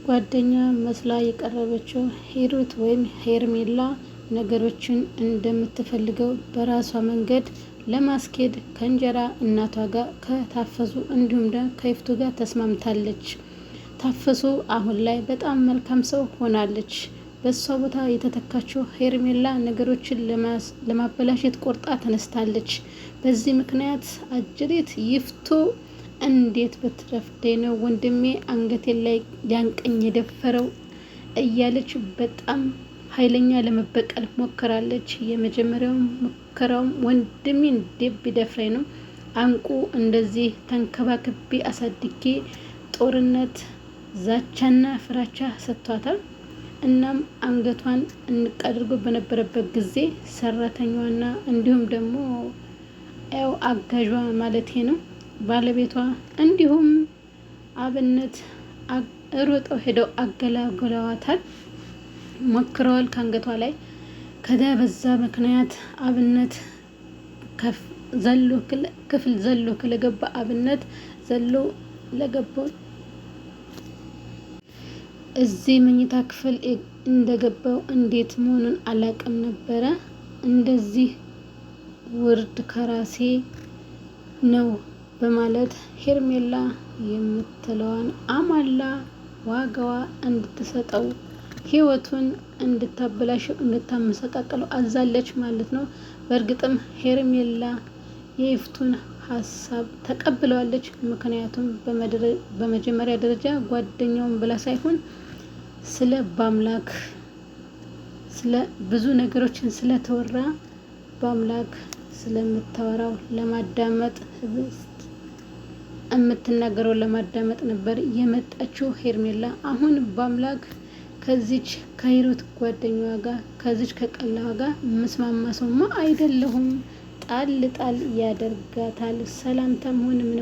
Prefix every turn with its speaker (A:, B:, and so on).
A: ጓደኛ መስላ የቀረበችው ሂሩት ወይም ሄርሜላ ነገሮችን እንደምትፈልገው በራሷ መንገድ ለማስኬድ ከእንጀራ እናቷ ጋር ከታፈሱ እንዲሁም ከይፍቱ ጋር ተስማምታለች። ታፈሱ አሁን ላይ በጣም መልካም ሰው ሆናለች። በሷ ቦታ የተተካችው ሄርሜላ ነገሮችን ለማበላሸት ቆርጣ ተነስታለች። በዚህ ምክንያት አጅሬት ይፍቱ እንዴት በትረፍደኝ ነው ወንድሜ አንገቴን ላይ ሊያንቀኝ የደፈረው እያለች በጣም ኃይለኛ ለመበቀል ሞክራለች። የመጀመሪያው ሙከራውም ወንድሜ እንዴት ቢደፍረኝ ነው አንቁ እንደዚህ ተንከባክቤ አሳድጌ ጦርነት ዛቻና ፍራቻ ሰጥቷታል። እናም አንገቷን እንቅ አድርጎ በነበረበት ጊዜ ሰራተኛዋና እንዲሁም ደግሞ ያው አጋዧ ማለቴ ነው ባለቤቷ እንዲሁም አብነት ሮጠው ሄደው አገላግለዋታል፣ ሞክረዋል ከአንገቷ ላይ። ከዛ በዛ ምክንያት አብነት ክፍል ዘሎ ከለገባ አብነት ዘሎ ለገባው እዚህ መኝታ ክፍል እንደገባው እንዴት መሆኑን አላቅም ነበረ። እንደዚህ ውርድ ከራሴ ነው በማለት ሄርሜላ የምትለዋን አማላ ዋጋዋ እንድትሰጠው ህይወቱን እንድታበላሸው እንድታመሰቃቀለው አዛለች ማለት ነው። በእርግጥም ሄርሜላ የይፍቱን ሀሳብ ተቀብለዋለች። ምክንያቱም በመጀመሪያ ደረጃ ጓደኛውን ብላ ሳይሆን ስለ በአምላክ ስለ ብዙ ነገሮችን ስለተወራ በአምላክ ስለምታወራው ለማዳመጥ የምትናገረው ለማዳመጥ ነበር የመጣችው ሄርሜላ። አሁን በአምላክ ከዚች ከሂሩት ጓደኛዋ ጋር ከዚች ከቀላዋ ጋር መስማማ ሰውማ አይደለሁም ጣል ጣል ያደርጋታል። ሰላምታም ሆነ ምንም